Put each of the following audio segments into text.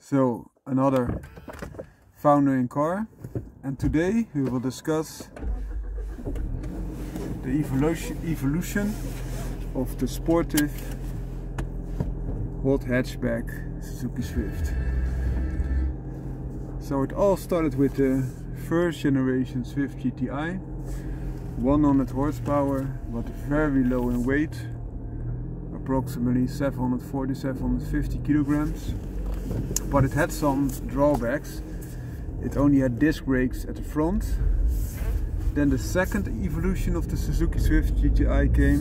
So another foundering car, and today we will discuss the evolution of the sportive hot hatchback Suzuki Swift. So it all started with the first generation Swift GTI, 100 horsepower, but very low in weight, approximately 740-750 kilograms. But it had some drawbacks. It only had disc brakes at the front. Then the second evolution of the Suzuki Swift GTI came,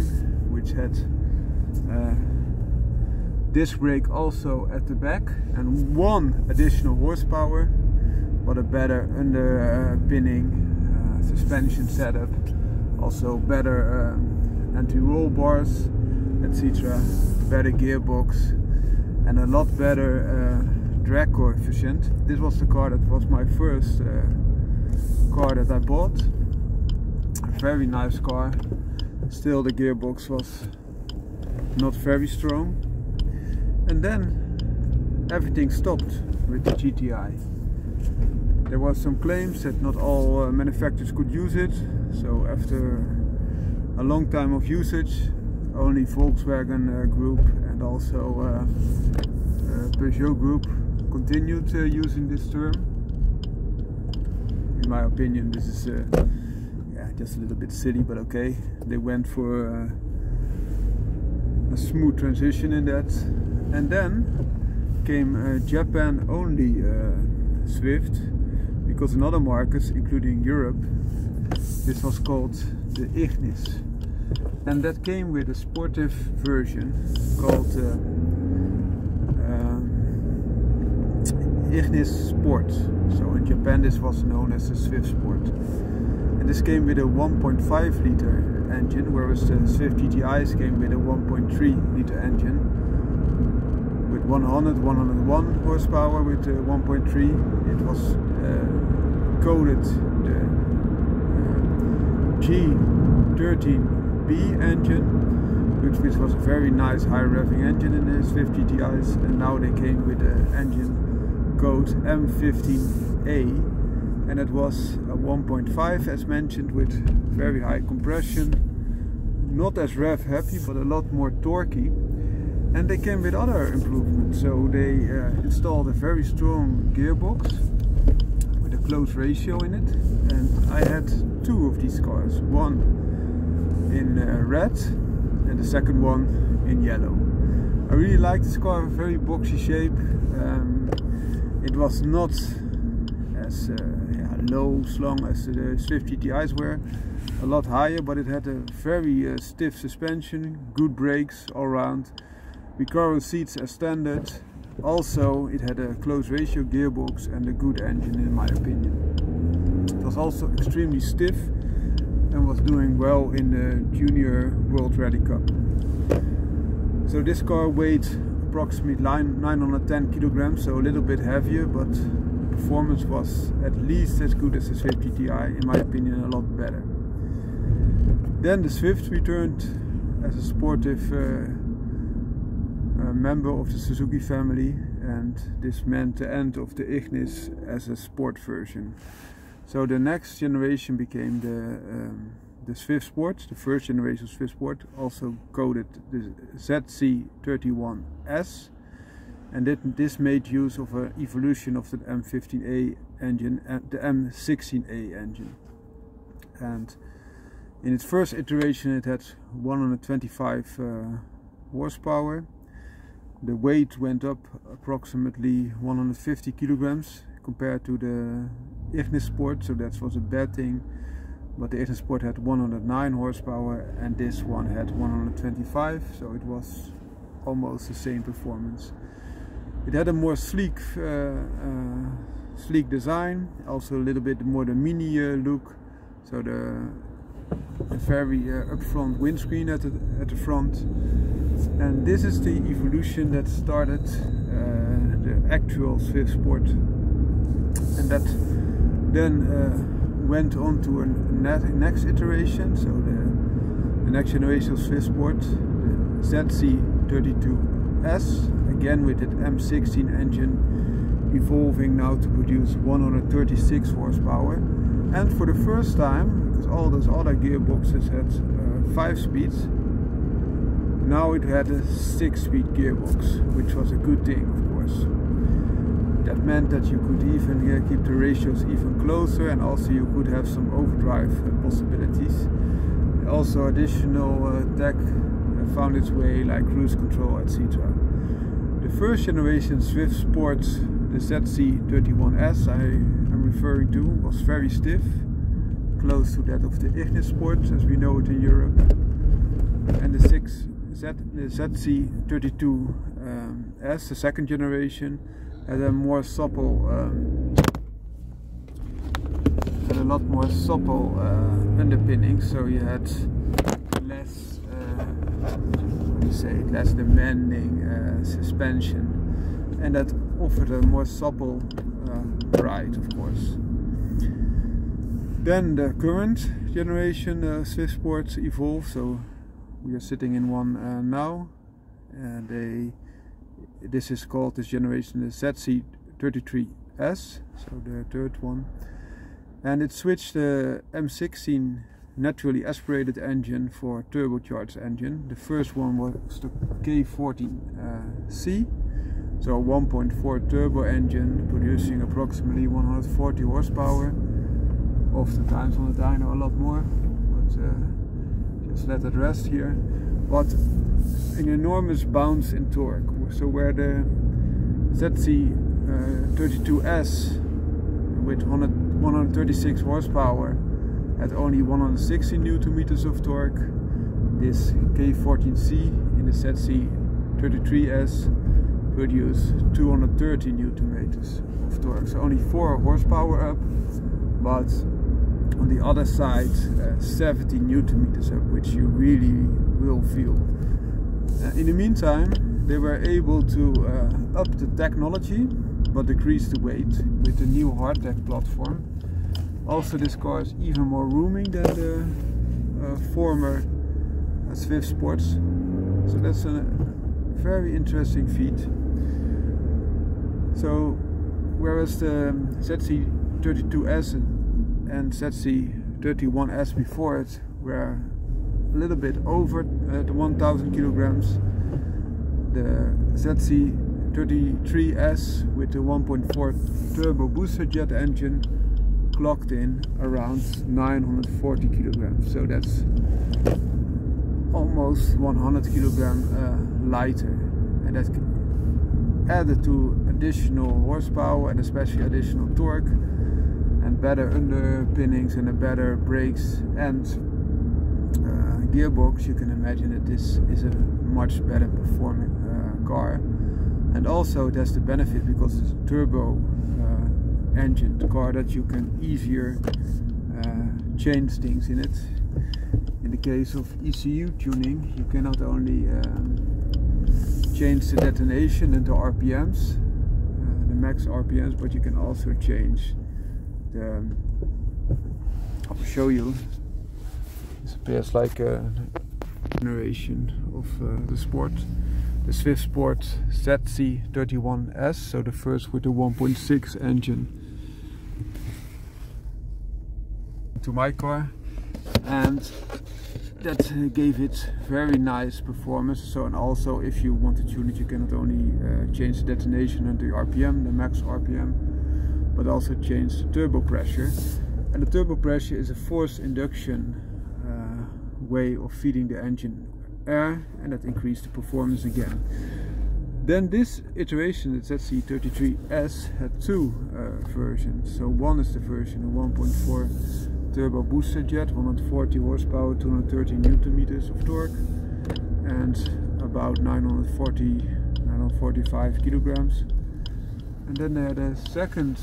which had disc brake also at the back and one additional horsepower, but a better underpinning suspension setup, also better anti-roll bars, etc., better gearbox, and a lot better drag coefficient. This was the car that was my first car that I bought. A very nice car. Still the gearbox was not very strong. And then everything stopped with the GTI. There was some claims that not all manufacturers could use it. So after a long time of usage, only Volkswagen Group and also Peugeot Group continued using this term. In my opinion, this is just a little bit silly, but okay. They went for a smooth transition in that. And then came Japan only Swift, because in other markets, including Europe, this was called the Ignis. And that came with a sportive version called Ignis Sport. So in Japan this was known as the Swift Sport. And this came with a 1.5 liter engine, whereas the Swift GTIs came with a 1.3 liter engine with 101 horsepower with 1.3. It was coded the G13B engine, which was a very nice high revving engine in the Swift GTIs, and now they came with the engine code M15A, and it was a 1.5 as mentioned, with very high compression, not as rev happy but a lot more torquey. And they came with other improvements. So they installed a very strong gearbox with a close ratio in it, and I had two of these cars, one in red and the second one in yellow. I really like this car, very boxy shape. It was not as low slung as the Swift GTIs were, a lot higher, but it had a very stiff suspension, good brakes all around, Recaro seats as standard. Also it had a close ratio gearbox and a good engine in my opinion. It was also extremely stiff and was doing well in the Junior World Rally Cup. So this car weighed approximately 910 kilograms, so a little bit heavier, but the performance was at least as good as the Swift GTI, in my opinion a lot better. Then the Swift returned as a sportive member of the Suzuki family, and this meant the end of the Ignis as a sport version. So the next generation became the Swift Sport, the first generation of Swift Sport, also coded the ZC31S, and this made use of an evolution of the M15A engine and the M16A engine. And in its first iteration it had 125 horsepower. The weight went up approximately 150 kilograms compared to the Ignis Sport, so that was a bad thing. But the Ignis Sport had 109 horsepower and this one had 125, so it was almost the same performance. It had a more sleek design, also a little bit more the mini look. So the very upfront windscreen at the front. And this is the evolution that started the actual Swift Sport, and that then went on to a next iteration. So the next generation of Swift Sport, the ZC32S, again with that M16 engine evolving now to produce 136 horsepower, and for the first time, because all those other gearboxes had 5 speeds, now it had a 6-speed gearbox, which was a good thing, of course. That meant that you could even keep the ratios even closer, and also you could have some overdrive possibilities. Also additional tech found its way, like cruise control, etc. The first generation Swift Sports, the ZC31S I am referring to, was very stiff, close to that of the Ignis Sport as we know it in Europe. And the ZC32S, the second generation, had a more supple, had a lot more supple underpinning, so you had less, less demanding suspension, and that offered a more supple ride, of course. Then the current generation Swift Sports evolved, so we are sitting in one now, and this is called, this generation, the ZC33S, so the third one, and it switched the M16 naturally aspirated engine for turbocharged engine. The first one was the K14C, so a 1.4 turbo engine producing approximately 140 horsepower. Oftentimes on the dyno a lot more, but just let it rest here. But an enormous bounce in torque. So where the ZC32S with 136 horsepower had only 160 Nm of torque, this K14C in the ZC33S produced 230 Nm of torque. So only 4 horsepower up, but on the other side 70 Nm up, which you really will feel. In the meantime, they were able to up the technology but decrease the weight with the new Hothatch platform. Also, this car is even more rooming than the former Swift Sports, so that's a very interesting feat. So whereas the ZC32S and ZC31S before it were a little bit over the 1000 kilograms, the ZC33S with the 1.4 turbo booster jet engine clocked in around 940 kilograms, so that's almost 100 kilogram lighter, and that added to additional horsepower and especially additional torque and better underpinnings and a better brakes and gearbox. You can imagine that this is a much better performing car, and also it has the benefit, because it's a turbo engine car, that you can easier change things in it. In the case of ECU tuning, you can not only change the detonation and the RPMs, the max RPMs, but you can also change the, I'll show you, this appears like a generation of the Sport, the Swift Sport ZC31S, so the first with the 1.6 engine, to my car, and that gave it very nice performance. So, and also if you want to tune it, you can not only change the detonation and the RPM, the max RPM, but also change the turbo pressure. And the turbo pressure is a forced induction way of feeding the engine air, and that increased the performance again. Then this iteration, the ZC33S, had 2 versions. So one is the version of 1.4 turbo booster jet, 140 horsepower, 230 Nm of torque, and about 945 kilograms. And then they had a second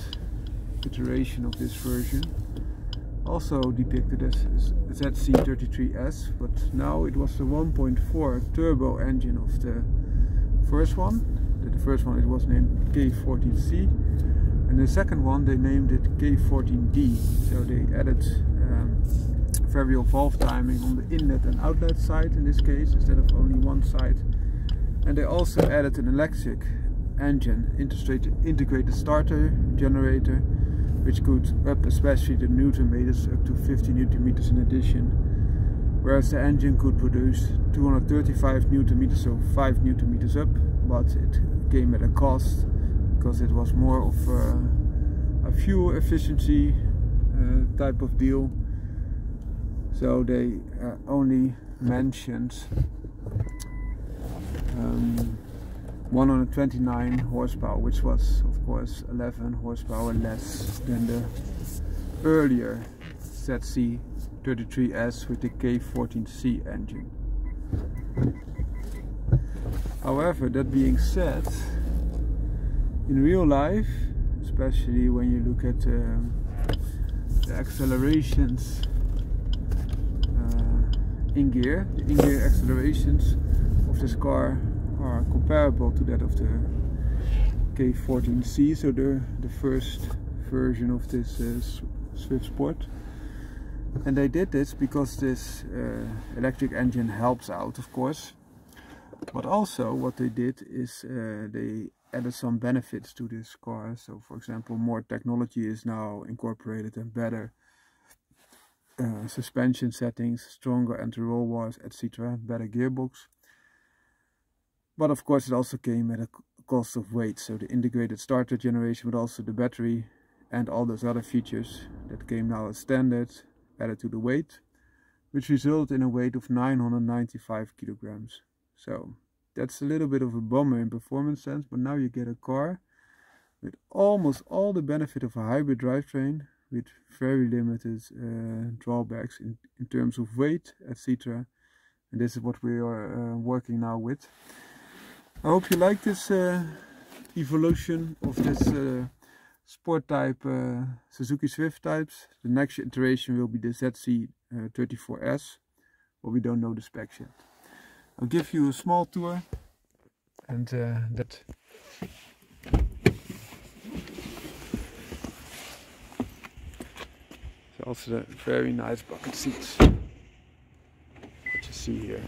iteration of this version, also depicted as ZC33S, but now it was the 1.4 turbo engine of the first one. The first one, it was named K14C, and the second one they named it K14D. So they added variable valve timing on the inlet and outlet side in this case, instead of only one side. And they also added an electric engine, integrated starter generator, which could up especially the Newton meters up to 50 Newton meters in addition, whereas the engine could produce 235 Newton meters, so 5 Newton meters up, but it came at a cost because it was more of a fuel efficiency type of deal. So they only mentioned 129 horsepower, which was of course 11 horsepower less than the earlier ZC33S with the K14C engine. However, that being said, in real life, especially when you look at the accelerations the in-gear accelerations of this car are comparable to that of the K14C, so the first version of this Swift Sport. And they did this because this electric engine helps out, of course, but also what they did is they added some benefits to this car. So for example, more technology is now incorporated and better suspension settings, stronger anti-roll bars, etc., better gearbox. But of course it also came at a cost of weight, so the integrated starter generation, but also the battery and all those other features that came now as standard added to the weight, which resulted in a weight of 995 kilograms. So that's a little bit of a bummer in performance sense, but now you get a car with almost all the benefit of a hybrid drivetrain with very limited drawbacks in terms of weight, etc. And this is what we are working now with. I hope you like this evolution of this sport type Suzuki Swift types. The next iteration will be the ZC34S, but we don't know the specs yet. I'll give you a small tour, and that. Also the very nice bucket seats, what you see here.